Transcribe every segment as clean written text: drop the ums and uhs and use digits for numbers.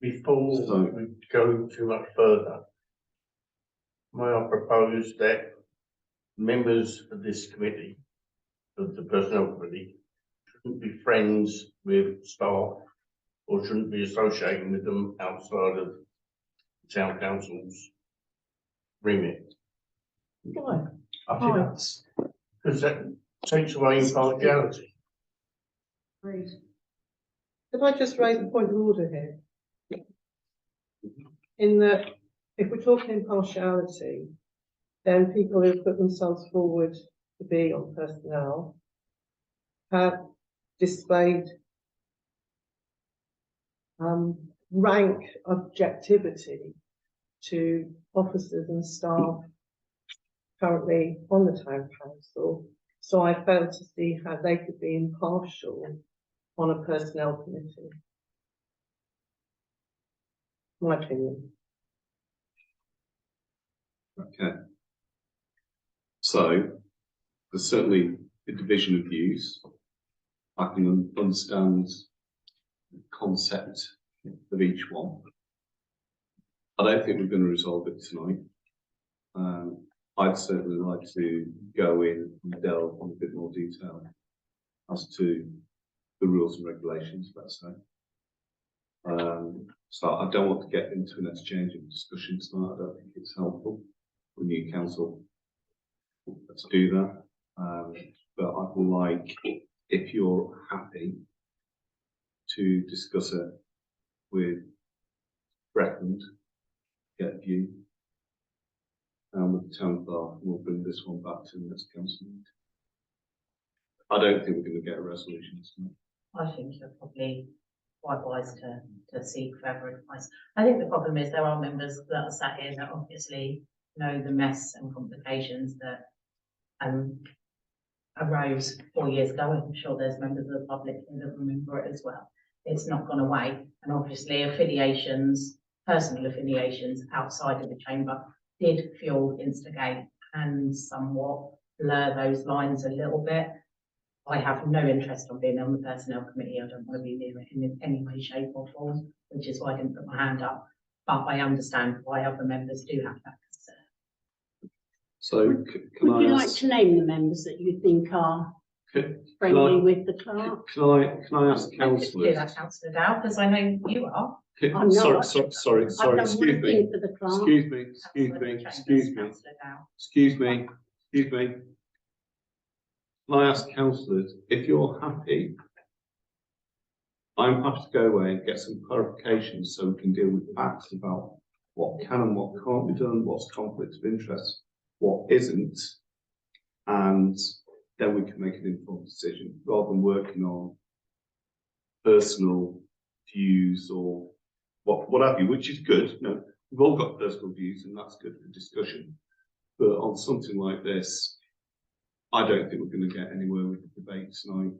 Before we go too much further, may I propose that members of this committee, of the personnel committee, shouldn't be friends with staff or shouldn't be associating with them outside of the town council's remit. Why? I think that's because that takes away impartiality. Great. Could I just raise a point of order here? In that, if we're talking impartiality, then people who put themselves forward to be on personnel have displayed rank objectivity to officers and staff currently on the town council. So I failed to see how they could be impartial on a personnel committee. My opinion. Okay. So there's certainly a division of views. I can understand the concept of each one. I don't think we're going to resolve it tonight. I'd certainly like to go in and delve on a bit more detail as to the rules and regulations, let's say. So I don't want to get into an exchange of discussion tonight. I don't think it's helpful for new council to do that. But I would like, if you're happy, to discuss it with Breckland, get a view, and with the town clerk, we'll bring this one back to the next council meeting. I don't think we're going to get a resolution tonight. I think you're probably quite wise to seek further advice. I think the problem is there are members that are sat here that obviously know the mess and complications that arose 4 years ago. I'm sure there's members of the public that remember it as well. It's not gone away, and obviously affiliations, personal affiliations outside of the chamber did fuel, instigate and somewhat blur those lines a little bit. I have no interest in being on the personnel committee. I don't want to be near it in any way, shape or form, which is why I didn't put my hand up. But I understand why other members do have that concern. So would you like to name the members that you think are friendly with the clerk? Can I ask councillors? Do that, Councillor Dow, because I know you are. I'm not. Sorry, excuse me. For the clerk. Excuse me. Can I ask councillors, if you're happy, I'm happy to go away and get some clarification so we can deal with facts about what can and what can't be done, what's conflict of interest, what isn't, and then we can make an informed decision rather than working on personal views or what have you, which is good. You know, we've all got personal views and that's good for discussion. But on something like this, I don't think we're going to get anywhere with the debate tonight.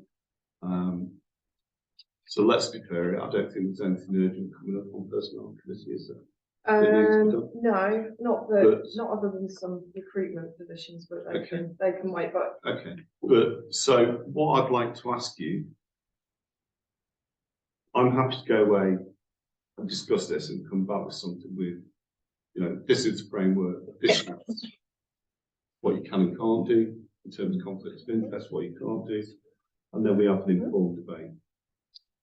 So let's be fair, I don't think there's anything urgent coming up on personnel committee, is there? No, not other than some recruitment positions, but they can wait. But okay, but so what I'd like to ask you, I'm happy to go away and discuss this and come back with something with, you know, this is the framework, this is what you can and can't do in terms of conflicts of interest, what you can't do, and then we have an informed debate.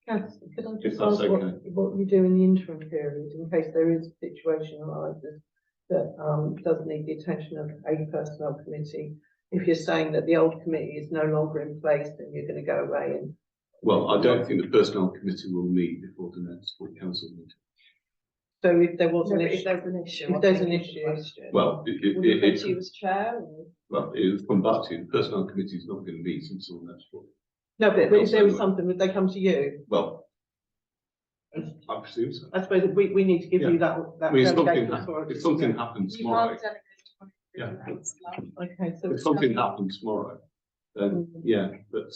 Cass, could I just If that's ask okay. what you do in the interim period in case there is a situation arises that does need the attention of a personnel committee? If you're saying that the old committee is no longer in place, then you're going to go away and. Well, I don't think the personnel committee will meet before the next full council meeting. So if there was if there's an issue, if there's an issue, Well, would you put you as chair? Or? well, it'll come back to you. The personnel committee is not going to meet until the next one. no, but if there was something, would they come to you? Well, I presume so. I suppose we need to give you that. I mean, delegation authority. if something happens tomorrow, Okay, so if something happens tomorrow, then yeah, but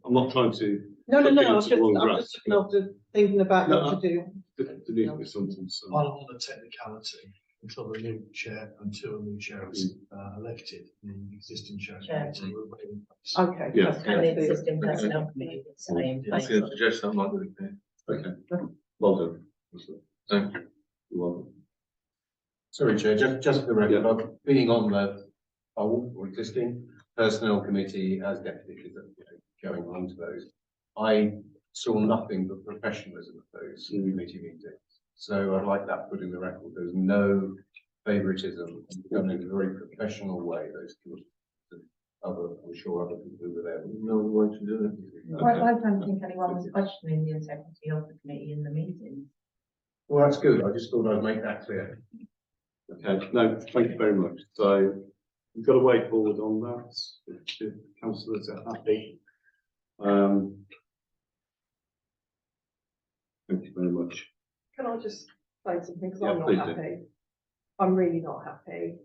I'm not trying to. No, put I'm people just to the wrong looking grass. after thinking about No, what to do. There needs to be something. So. On the technicality, until the new chair, until a new chair is elected, the existing chair committee will be in place. Okay. Yeah. And the existing personnel committee is saying. I can suggest that might be okay. Okay, well done. Thank you. You're welcome. Sorry, Chair, just for the record, I'm being on the old or existing personnel committee as deputy, because going on to those. I saw nothing but professionalism at those committee meetings. So I'd like that put in the record. There's no favouritism, done in a very professional way, those committees. I'm sure other people were there. No way to do it. I don't think anyone was questioning the integrity of the committee in the meeting. Well, that's good. I just thought I'd make that clear. Okay, no, thank you very much. So we've got to way forward on that. If the councillors are happy. Thank you very much. Can I just say something, because Yeah, I'm not please do. happy. I'm really not happy.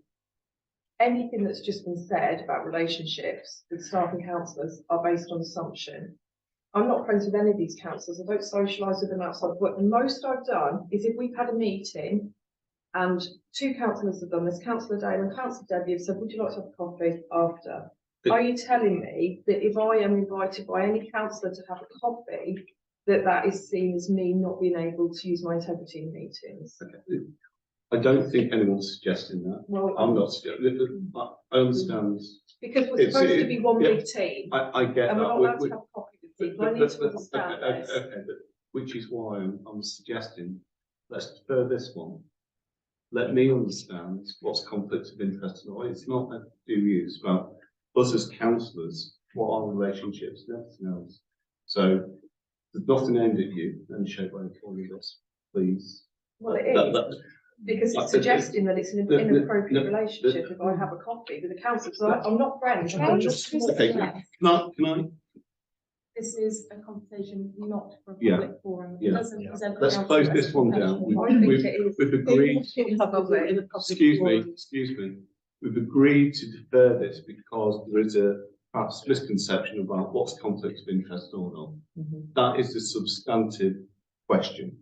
Anything that's just been said about relationships with staff and councillors are based on assumption. I'm not friends with any of these councillors. I don't socialise with them outside of work. The most I've done is if we've had a meeting and two councillors have done this, Councillor Dale and Councillor Debbie have said, would you like to have a coffee after? Are you telling me that if I am invited by any councillor to have a coffee, that is seen as me not being able to use my integrity in meetings? Okay. I don't think anyone's suggesting that. Well, I'm not suggesting. I understand. because we're It's- supposed to be one yeah. big team, I get and we're that. not allowed to have coffee with people. I need to understand this. Okay, but which is why I'm suggesting, let's defer this one. Let me understand what's conflicts of interest and all. It's not a do you, it's about us as councillors, what are relationships and everything else. So there's nothing aimed at you, and shape way for you this, please. Well, it is, because it's suggesting that it's an inappropriate no, relationship if I have a coffee with a councillor, so I'm not friends. I'm just. Okay, can I? This is a conversation not for a Yeah. public forum. It Yeah. doesn't Yeah. present. the Let's council close as this one down. professional. I think We've it is. we've agreed. Excuse me. We've agreed to defer this because there is a perhaps misconception about what's conflict of interest or not. That is the substantive question.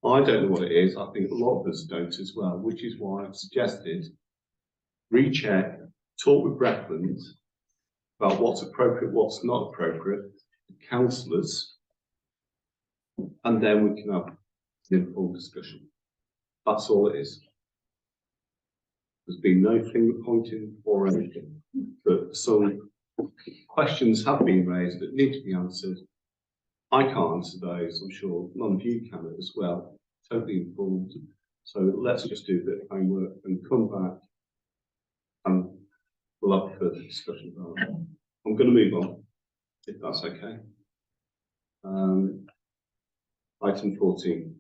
I don't know what it is. I think a lot of us don't as well, which is why I've suggested recheck, talk with Breckland about what's appropriate, what's not appropriate, the councillors, and then we can have an informed discussion. That's all it is. There's been no finger pointing or anything, but some questions have been raised that need to be answered. I can't answer those. I'm sure none of you can as well. Totally informed. So let's just do a bit of homework and come back and we'll have further discussion about it. I'm going to move on, if that's okay. Item 14.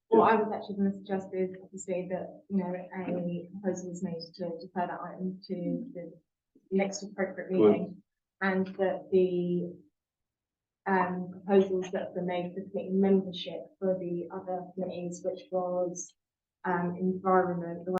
What I was actually going to suggest is obviously that, you know, a proposal was made to defer that item to the next appropriate meeting. And that the proposals that were made for committee membership for the other committees, which was environment,